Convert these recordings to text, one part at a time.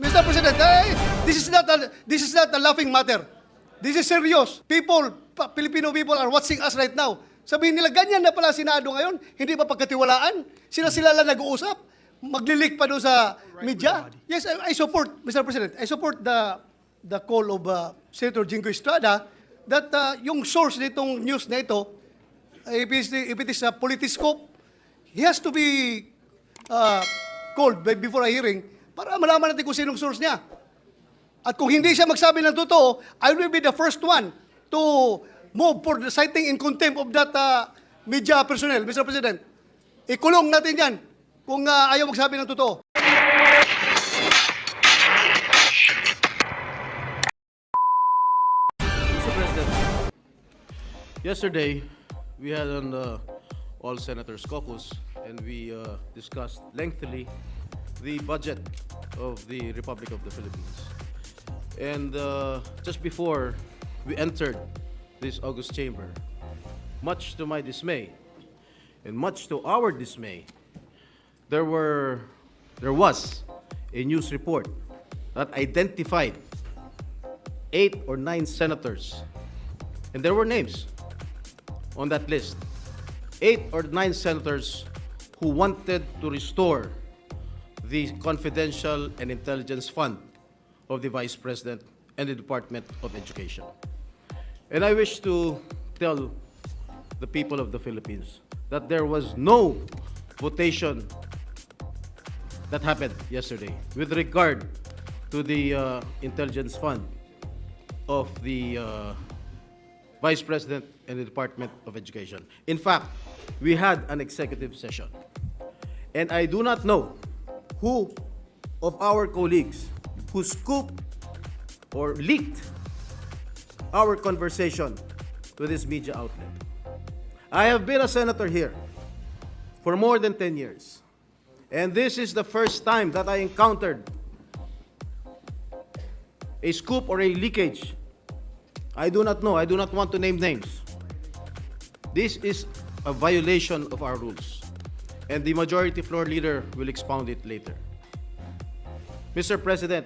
Mr. President, this is not a laughing matter. This is serious. Filipino people are watching us right now. Sabihin nila, ganyan na pala Senado ngayon, hindi ba pagkatiwalaan? Sila lang nag-uusap, maglilik pa doon sa media. Yes, I support, Mr. President, I support the call of Senator Jingo Estrada that yung source nitong news na ito, if it is a politiscope, he has to be called before a hearing para malaman natin kung sinong source niya. At kung hindi siya magsabi ng totoo, I will be the first one to move for the citing in contempt of that media personnel, Mr. President. Ikulong natin yan kung ayaw magsabi ng totoo. Mr. President, yesterday we had an all senators caucus and we discussed lengthily the budget of the Republic of the Philippines. And just before we entered this august chamber, much to my dismay and much to our dismay, there was a news report that identified 8 or 9 senators, and there were names on that list. 8 or 9 senators who wanted to restore the confidential and intelligence fund of the Vice President and the Department of Education. And I wish to tell the people of the Philippines that there was no votation that happened yesterday with regard to the intelligence fund of the Vice President and the Department of Education. In fact, we had an executive session. And I do not know who of our colleagues who scooped or leaked our conversation to this media outlet. I have been a senator here for more than 10 years. And this is the first time that I encountered a scoop or a leakage. I do not know. I do not want to name names. This is a violation of our rules. And the majority floor leader will expound it later. Mr. President,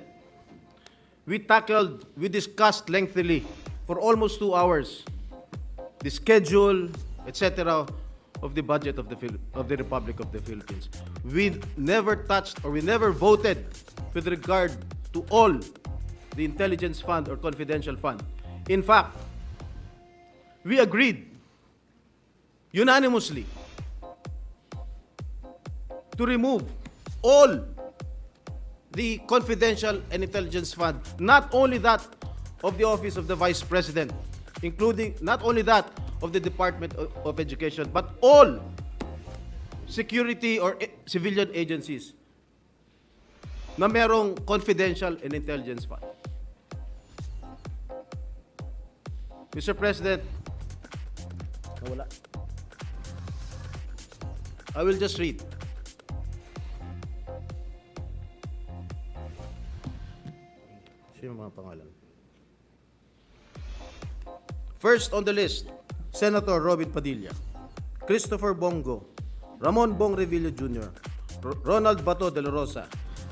we discussed lengthily for almost 2 hours the schedule, etc., of the budget of the Republic of the Philippines. We never touched or we never voted with regard to all the intelligence fund or confidential fund. In fact, we agreed unanimously to remove all the confidential and intelligence fund, not only that of the Office of the Vice President, including not only that of the Department of Education, but all security or civilian agencies na merong confidential and intelligence fund. Mr. President, nawala. I will just read. Sino mga pangalan? First on the list, Senator Robin Padilla, Christopher Bongo, Ramon Bong Revilla Jr., Ronald Bato de la Rosa,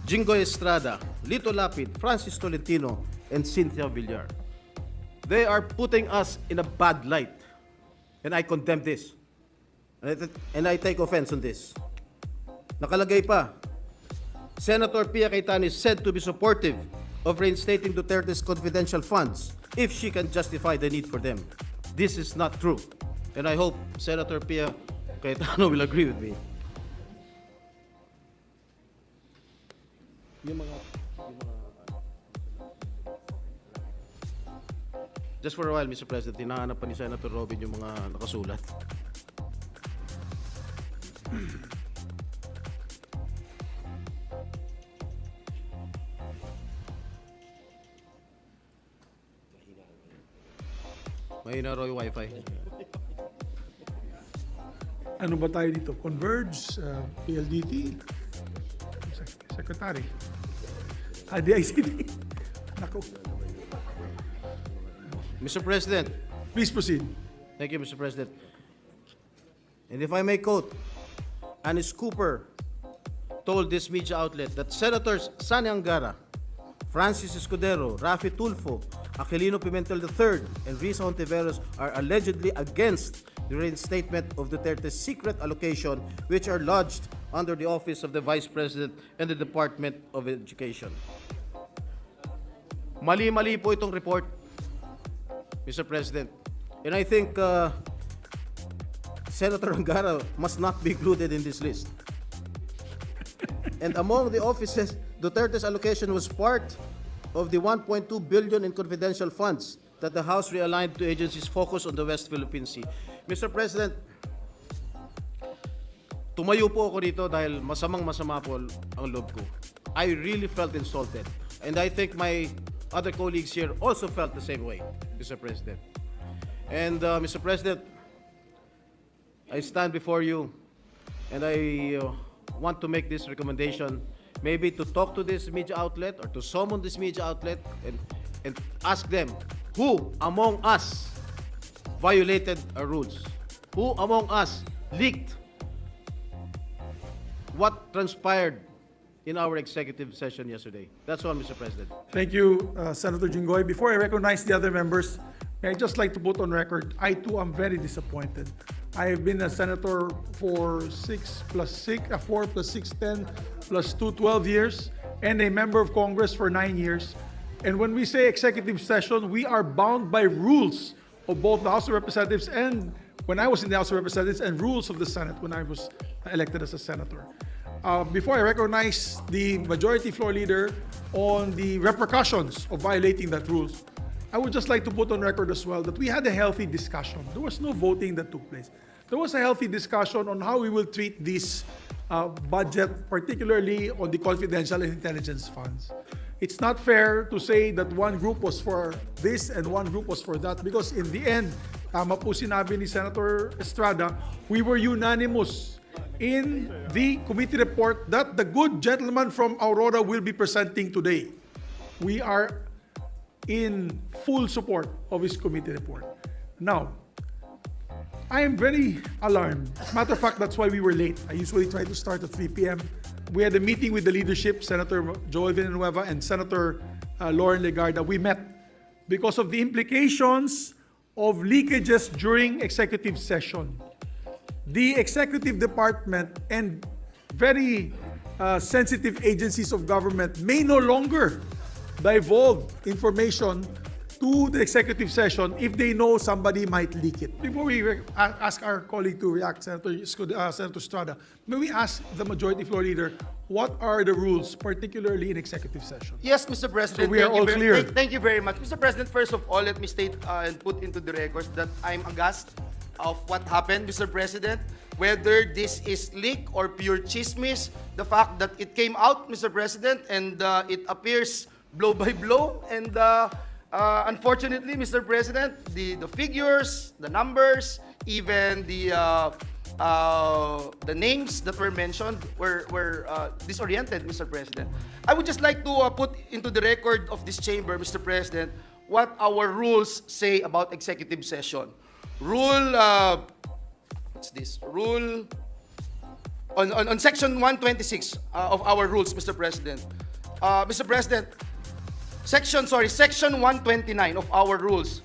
Jingo Estrada, Lito Lapid, Francis Tolentino, and Cynthia Villar. They are putting us in a bad light, and I condemn this. And I take offense on this. Nakalagay pa, Senator Pia Cayetano is said to be supportive of reinstating Duterte's confidential funds if she can justify the need for them. This is not true. And I hope Senator Pia Cayetano will agree with me. Just for a while, Mr. President, hinahanap pa ni Senator Robin yung mga nakasulat. Mahina raw yung wifi. Ano ba tayo dito? Converge, PLDT, Secretary, DICT. Nako. Mr. President. Please proceed. Thank you, Mr. President. And if I may quote, Anis Cooper told this media outlet that Senators Sani Angara Francis Escudero, Rafi Tulfo, Aquilino Pimentel III, and Risa Ontiveros are allegedly against the reinstatement of Duterte's secret allocation, which are lodged under the Office of the Vice President and the Department of Education. Mali-mali po itong report, Mr. President. And I think Senator Angara must not be included in this list. And among the offices, Duterte's allocation was part of the 1.2 billion in confidential funds that the House realigned to agencies focused on the West Philippine Sea. Mr. President, tumayo po ako dito dahil masamang-masama po ang loob ko. I really felt insulted. And I think my other colleagues here also felt the same way, Mr. President. And Mr. President, I stand before you and I want to make this recommendation, maybe to talk to this media outlet or to summon this media outlet and ask them who among us violated our rules, who among us leaked what transpired in our executive session yesterday. That's all, Mr. President. Thank you, Senator Jinggoy. Before I recognize the other members, may I just like to put on record, I too am very disappointed. I have been a senator for 4 plus 6, 10 plus 2, 12 years, and a member of Congress for 9 years. And when we say executive session, we are bound by rules of both the House of Representatives and when I was in the House of Representatives and rules of the Senate when I was elected as a senator. Before I recognize the majority floor leader on the repercussions of violating that rules, I would just like to put on record as well that we had a healthy discussion. There was no voting that took place. There was a healthy discussion on how we will treat this budget, particularly on the confidential and intelligence funds. It's not fair to say that one group was for this and one group was for that because in the end, tama po sinabi ni Senator Estrada, we were unanimous in the committee report that the good gentleman from Aurora will be presenting today. We are in full support of his committee report. Now, I am very alarmed. As a matter of fact, that's why we were late. I usually try to start at 3 p.m. We had a meeting with the leadership, Senator Joel Villanueva and Senator Lauren Legarda. We met because of the implications of leakages during executive session. The executive department and very sensitive agencies of government may no longer divulge information to the executive session if they know somebody might leak it. Before we ask our colleague to react, Senator Estrada, may we ask the majority floor leader, what are the rules, particularly in executive session? Yes, Mr. President. So we are all clear. Thank you very much. Mr. President, first of all, let me state and put into the records that I'm aghast of what happened, Mr. President. Whether this is leak or pure chismis, the fact that it came out, Mr. President, and it appears blow by blow, and unfortunately, Mr. President, the figures, the numbers, even the names that were mentioned were disoriented, Mr. President. I would just like to put into the record of this chamber, Mr. President, what our rules say about executive session. What's this? Rule on section 126 of our rules, Mr. President. Mr. President, Section 129 of our rules,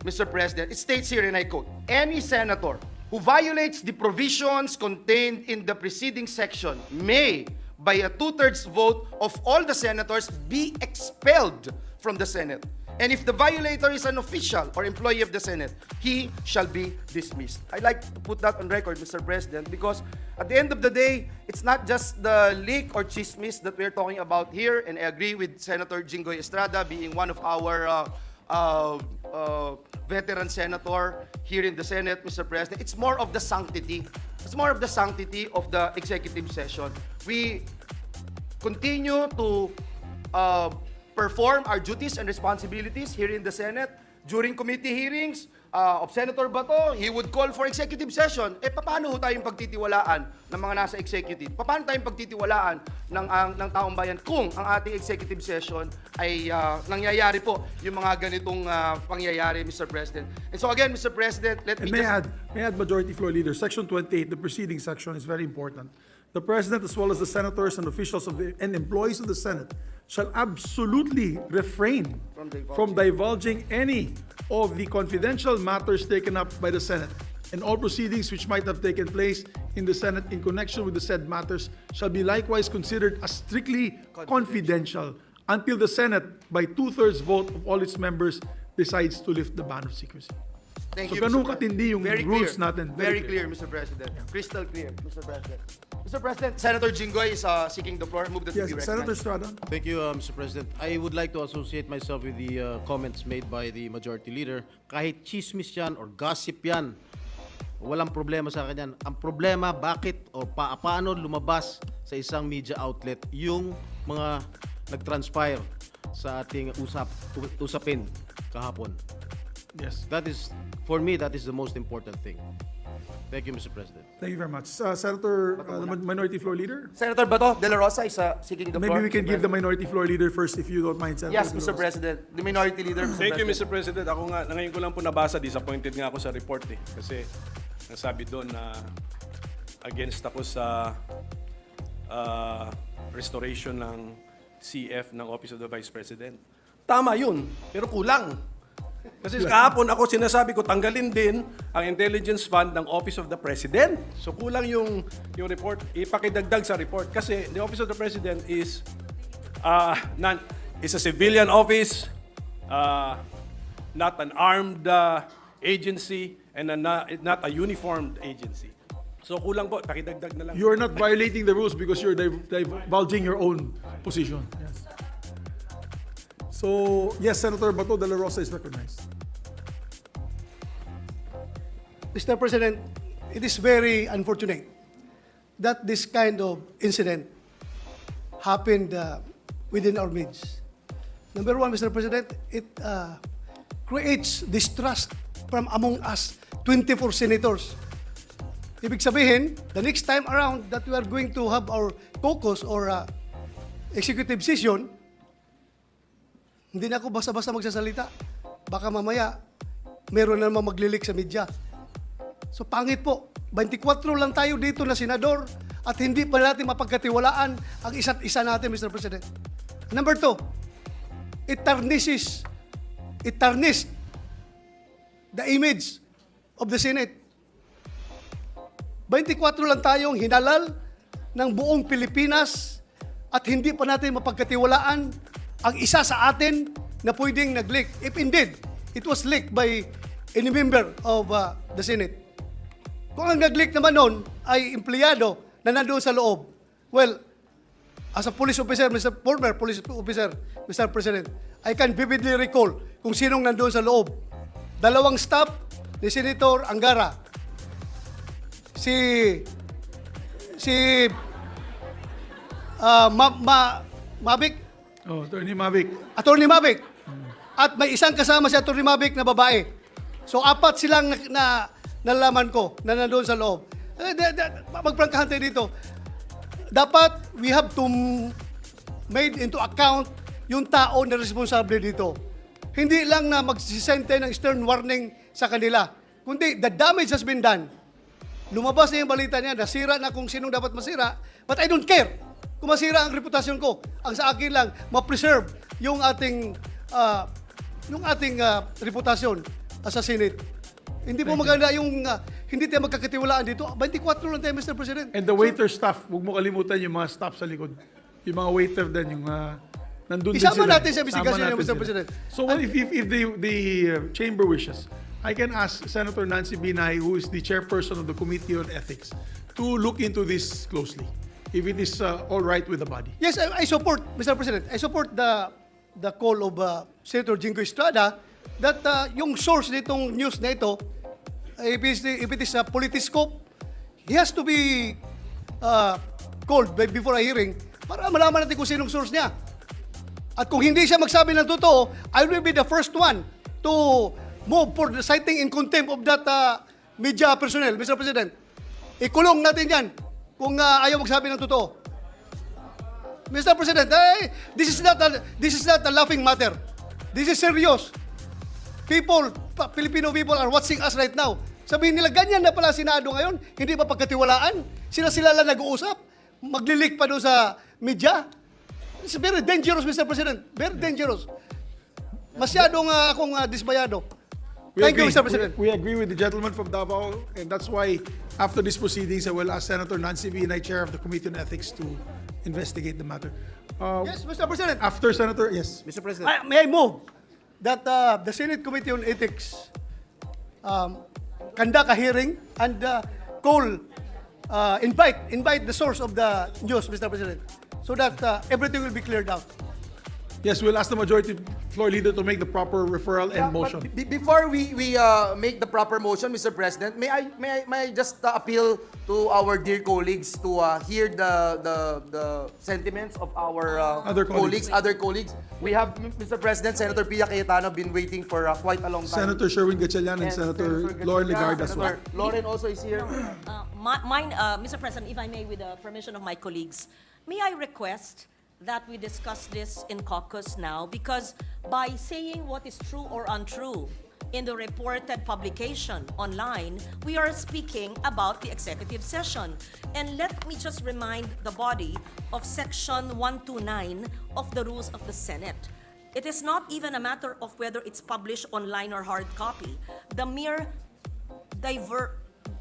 Mr. President, it states here, and I quote, any senator who violates the provisions contained in the preceding section may, by a 2/3 vote of all the senators, be expelled from the Senate. And if the violator is an official or employee of the Senate, he shall be dismissed. I'd like to put that on record, Mr. President, because at the end of the day, it's not just the leak or chismis that we're talking about here, and I agree with Senator Jinggoy Estrada being one of our veteran senator here in the Senate, Mr. President. It's more of the sanctity. It's more of the sanctity of the executive session. We continue to perform our duties and responsibilities here in the Senate. During committee hearings of Senator Bato, he would call for executive session. Paano tayong pagtitiwalaan ng mga nasa executive? Paano tayong pagtitiwalaan ng taong bayan kung ang ating executive session ay nangyayari po yung mga ganitong pangyayari, Mr. President? And so again, Mr. President, let me May I add, Majority Floor Leader, Section 28, the preceding section is very important. The President, as well as the senators and officials and employees of the Senate, shall absolutely refrain from divulging any of the confidential matters taken up by the Senate, and all proceedings which might have taken place in the Senate in connection with the said matters shall be likewise considered as strictly confidential until the Senate, by 2/3 vote of all its members, decides to lift the ban of secrecy. Thank So you, ganun Mr. katindi yung Very rules clear. natin. Very clear, Mr. President. Crystal clear, Mr. President. Mr. President, Senator Jinggoy is seeking the floor. Move that Yes, to be Senator recognized. Estrada. Thank you, Mr. President. I would like to associate myself with the comments made by the Majority Leader. Kahit chismis yan or gossip yan, walang problema sa akin yan. Ang problema, bakit o paano lumabas sa isang media outlet yung mga nag-transpire sa ating usapin kahapon. Yes. That is, for me, that is the most important thing. Thank you, Mr. President. Thank you very much. Senator, the Minority Floor Leader. Senator Bato de la Rosa is seeking the floor. Maybe we can Mr. give the President. Minority Floor Leader first if you don't mind, Senator. Yes, De La Mr. Rosa. President. The Minority Leader, Mr. Thank you, President. Mr. President. Ako nga, ngayon ko lang po nabasa, disappointed nga ako sa report eh. Kasi nasabi doon na against ako sa restoration ng CF ng Office of the Vice President. Tama yun, pero kulang. Kasi kahapon ako sinasabi ko, tanggalin din ang intelligence fund ng Office of the President. So kulang yung report, ipakidagdag sa report. Kasi the Office of the President is is a civilian office, not an armed agency, and not a uniformed agency. So kulang po, pakidagdag na lang. You are not violating the rules because you're divulging your own position. Yes. So, yes, Senator Bato de la Rosa is recognized. Mr. President, it is very unfortunate that this kind of incident happened within our midst. Number one, Mr. President, it creates distrust from among us 24 senators. Ibig sabihin, the next time around that we are going to have our caucus or executive session, hindi na ako basta-basta magsasalita. Baka mamaya, meron na naman maglilik sa media. So pangit po, 24 lang tayo dito na senador at hindi pa natin mapagkatiwalaan ang isa't isa natin, Mr. President. Number two, it tarnished the image of the Senate. 24 lang tayong hinalal ng buong Pilipinas at hindi pa natin mapagkatiwalaan ang isa sa atin na pwedeng nag-leak. If indeed, it was leaked by any member of the Senate. Kung ang nag-leak naman nun ay empleyado na nandoon sa loob, well, as a police officer, former police officer, Mr. President, I can vividly recall kung sinong nandoon sa loob. Dalawang staff ni Senator Angara. Mavic, Oh, Attorney Mavic. Attorney Mavic. At may isang kasama si Attorney Mavic na babae. So, apat silang nalaman ko na nandoon sa loob. Magprangkahan tayo dito. Dapat, we have to made into account yung tao na responsable dito. Hindi lang na magsisend tayo ng stern warning sa kanila. Kundi, the damage has been done. Lumabas na yung balita niya, nasira na kung sinong dapat masira. But I don't care kung masira ang reputasyon ko. Ang sa akin lang, ma-preserve yung ating reputasyon sa Senate. Hindi po maganda yung hindi tayo magkakatiwalaan dito. 24 lang tayo, Mr. President. And the waiter staff, huwag mo kalimutan yung mga staff sa likod. Yung mga waiter din, yung nandun din Isama sila. natin sa investigasyon Isama niyo, natin Mr. sila. President. So what if the chamber wishes, I can ask Senator Nancy Binay, who is the chairperson of the Committee on Ethics, to look into this closely, if it is all right with the body. Yes, I support, Mr. President, I support the call of Senator Jinggoy Estrada that yung source nitong news na ito, if it is a politiscope, he has to be called before a hearing para malaman natin kung sinong source niya. At kung hindi siya magsabi ng totoo, I will be the first one to move for the citing in contempt of that media personnel, Mr. President. Ikulong natin yan kung ayaw magsabi ng totoo. Mr. President, this is not a laughing matter. This is serious. Filipino people are watching us right now. Sabihin nila, ganyan na pala Senado ngayon, hindi pa pagkatiwalaan. Sila lang nag-uusap, maglilik pa doon sa media. It's very dangerous, Mr. President. Very dangerous. Masyadong akong dismayado. Thank you, Mr. President. We agree with the gentleman from Davao, and that's why after these proceedings, I will ask Senator Nancy Binay, Chair of the Committee on Ethics, to investigate the matter. Yes, Mr. President. After Senator, yes. Mr. President. May I move that the Senate Committee on Ethics conduct a hearing and invite the source of the news, Mr. President, so that everything will be cleared out. Yes, we'll ask the majority floor leader to make the proper referral and motion. Before we make the proper motion, Mr. President, may I just appeal to our dear colleagues to hear the sentiments of our Other colleagues. other colleagues. We have, Mr. President, Senator Pia Cayetano been waiting for quite a long time. Senator Sherwin Gatchalian and Senator Lauren Legarda as well. Senator Lauren also is here. Mr. President, if I may, with the permission of my colleagues, may I request that we discuss this in caucus now, because by saying what is true or untrue in the reported publication online, we are speaking about the executive session. And let me just remind the body of Section 129 of the Rules of the Senate. It is not even a matter of whether it's published online or hard copy. The mere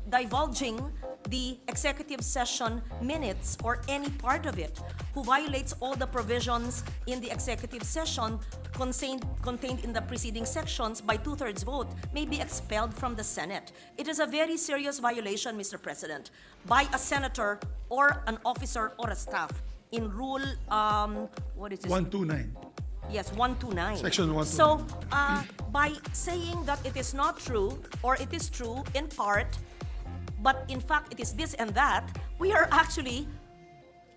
divulging the executive session minutes or any part of it who violates all the provisions in the executive session contained in the preceding sections by 2/3 vote may be expelled from the Senate. It is a very serious violation, Mr. President, by a senator or an officer or a staff in Rule, what is this? 129. Yes, 129. Section 129. So, by saying that it is not true, or it is true in part, but in fact it is this and that, we are actually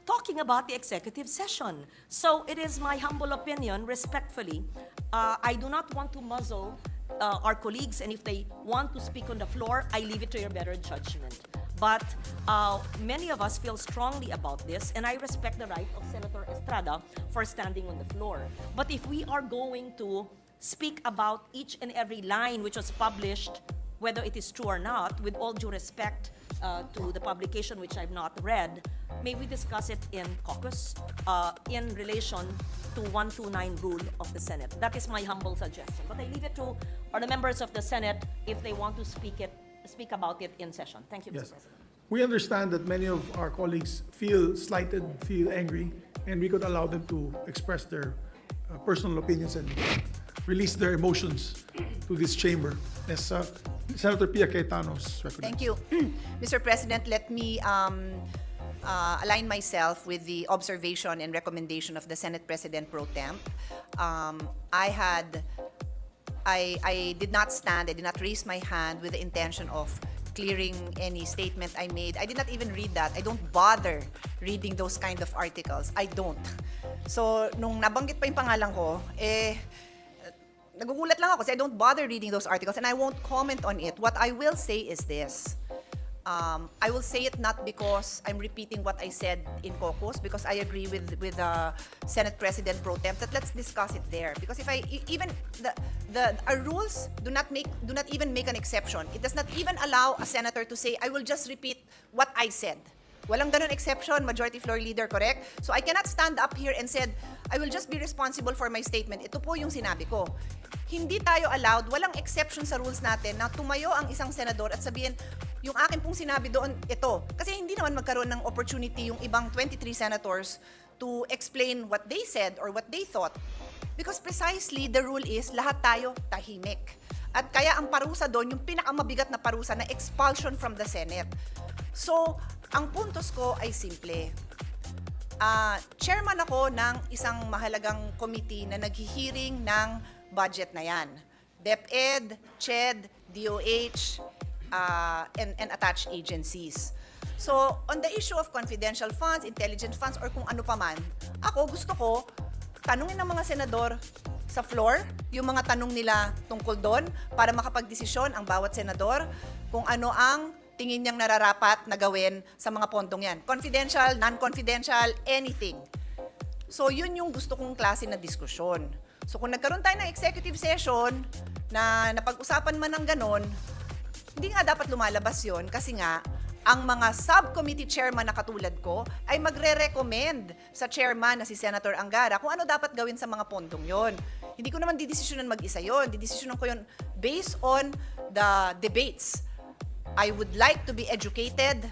talking about the executive session. So it is my humble opinion, respectfully, I do not want to muzzle our colleagues, and if they want to speak on the floor, I leave it to your better judgment. But many of us feel strongly about this, and I respect the right of Senator Estrada for standing on the floor. But if we are going to speak about each and every line which was published, whether it is true or not, with all due respect to the publication which I've not read, may we discuss it in caucus in relation to 129 rule of the Senate. That is my humble suggestion. But I leave it to the members of the Senate if they want to speak about it in session. Thank you, Yes. Mr. President. We understand that many of our colleagues feel slighted, feel angry, and we could allow them to express their personal opinions and release their emotions to this chamber. Yes, Senator Pia Cayetano's recommendation. Thank you. Mr. President, let me align myself with the observation and recommendation of the Senate President Pro Temp. I did not stand, I did not raise my hand with the intention of clearing any statement I made. I did not even read that. I don't bother reading those kind of articles. I don't. So, nung nabanggit pa yung pangalan ko, nagugulat lang ako kasi I don't bother reading those articles and I won't comment on it. What I will say is this. I will say it not because I'm repeating what I said in caucus, because I agree with Senate President Pro Temp that let's discuss it there. Because if our rules do not even make an exception. It does not even allow a senator to say, I will just repeat what I said. Walang ganun exception, Majority Floor Leader, correct? So I cannot stand up here and said, I will just be responsible for my statement. Ito po yung sinabi ko. Hindi tayo allowed, walang exception sa rules natin na tumayo ang isang senador at sabihin, yung akin pong sinabi doon, ito. Kasi hindi naman magkaroon ng opportunity yung ibang 23 senators to explain what they said or what they thought. Because precisely, the rule is, lahat tayo tahimik. At kaya ang parusa doon, yung pinakamabigat na parusa na expulsion from the Senate. So, ang puntos ko ay simple. Chairman ako ng isang mahalagang committee na naghihiring ng budget na yan. DepEd, CHED, DOH, and attached agencies. So, on the issue of confidential funds, intelligence funds, or kung ano pa man, ako gusto ko, tanungin ng mga senador sa floor, yung mga tanong nila tungkol doon, para makapagdesisyon ang bawat senador kung ano ang tingin niyang nararapat na gawin sa mga pondong yan. Confidential, non-confidential, anything. So, yun yung gusto kong klase na diskusyon. So, kung nagkaroon tayo ng executive session na napag-usapan man ng ganon, hindi nga dapat lumalabas yon kasi nga, ang mga subcommittee chairman na katulad ko ay magre-recommend sa chairman na si Senator Angara kung ano dapat gawin sa mga pondong yon. Hindi ko naman didesisyonan mag-isa yon. Didesisyonan ko yon based on the debates. I would like to be educated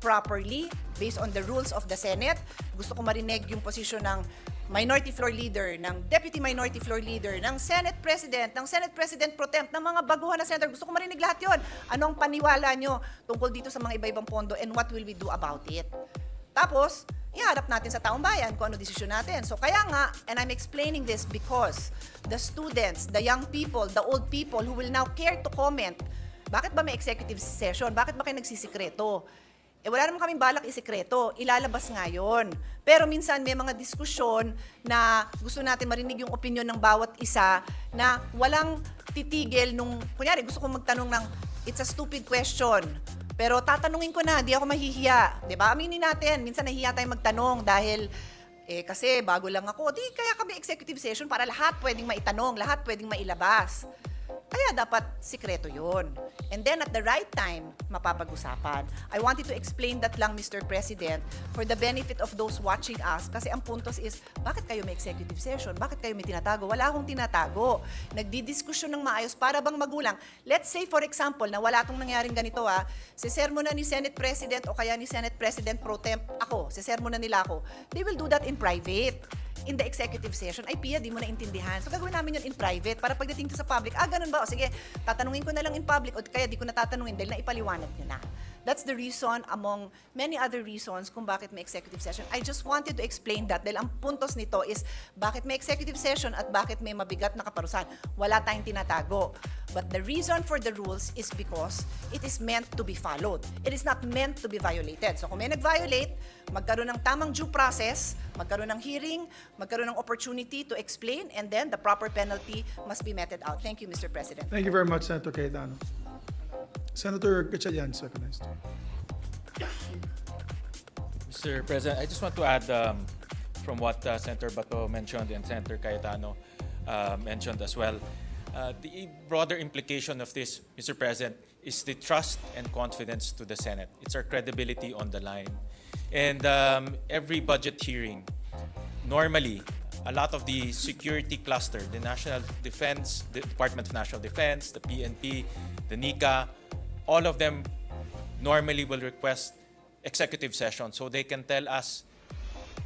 properly based on the rules of the Senate. Gusto ko marinig yung posisyon ng Minority Floor Leader, ng Deputy Minority Floor Leader, ng Senate President, ng Senate President Pro Temp, ng mga baguhan na Senator. Gusto ko marinig lahat yon. Anong paniwala nyo tungkol dito sa mga iba-ibang pondo and what will we do about it? Tapos, iharap natin sa taong bayan kung ano desisyon natin. So kaya nga, and I'm explaining this because the students, the young people, the old people who will now care to comment, bakit ba may executive session? Bakit ba kayo nagsisikreto? Wala naman kaming balak isikreto, ilalabas nga yun. Pero minsan may mga diskusyon na gusto natin marinig yung opinion ng bawat isa na walang titigil nung, kunyari gusto kong magtanong ng, it's a stupid question, pero tatanungin ko na, di ako mahihiya. Diba? Aminin natin, minsan nahihiya tayong magtanong dahil kasi bago lang ako, di kaya kami executive session para lahat pwedeng maitanong, lahat pwedeng mailabas. Kaya dapat sikreto yun. And then at the right time, mapapag-usapan. I wanted to explain that lang, Mr. President, for the benefit of those watching us. Kasi ang puntos is, bakit kayo may executive session? Bakit kayo may tinatago? Wala akong tinatago. Nagdidiskusyon ng maayos para bang magulang. Let's say, for example, na wala itong nangyaring ganito sisermo na ni Senate President o kaya ni Senate President Pro Temp ako, sisermo na nila ako. They will do that in private. In the executive session, ay Pia, di mo naintindihan. So gagawin namin yun in private para pagdating to sa public, ganun ba? O sige, tatanungin ko na lang in public o kaya di ko na tatanungin dahil naipaliwanag nyo na. That's the reason among many other reasons kung bakit may executive session. I just wanted to explain that dahil ang puntos nito is bakit may executive session at bakit may mabigat na kaparusahan. Wala tayong tinatago. But the reason for the rules is because it is meant to be followed. It is not meant to be violated. So kung may nag-violate, magkaroon ng tamang due process, magkaroon ng hearing, magkaroon ng opportunity to explain, and then the proper penalty must be meted out. Thank you, Mr. President. Thank you very much, Senator Cayetano. Senator Gatchalian is recognized. Mr. President, I just want to add from what Senator Bato mentioned and Senator Cayetano mentioned as well. The broader implication of this, Mr. President, is the trust and confidence to the Senate. It's our credibility on the line. And every budget hearing, normally, a lot of the security cluster, the National Defense, the Department of National Defense, the PNP, the NICA, all of them normally will request executive session so they can tell us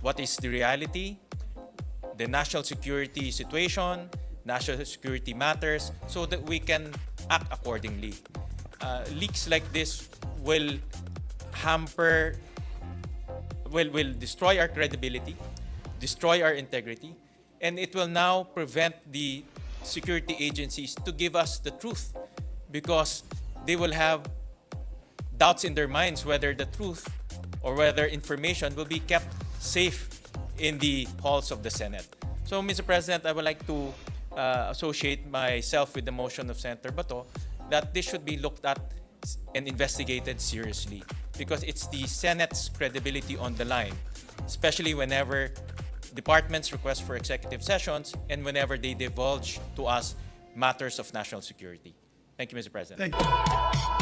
what is the reality, the national security situation, national security matters, so that we can act accordingly. Leaks like this will hamper, will destroy our credibility, destroy our integrity, and it will now prevent the security agencies to give us the truth because they will have doubts in their minds whether the truth or whether information will be kept safe in the halls of the Senate. So, Mr. President, I would like to associate myself with the motion of Senator Bato that this should be looked at and investigated seriously because it's the Senate's credibility on the line, especially whenever departments request for executive sessions and whenever they divulge to us matters of national security. Thank you, Mr. President. Thank you.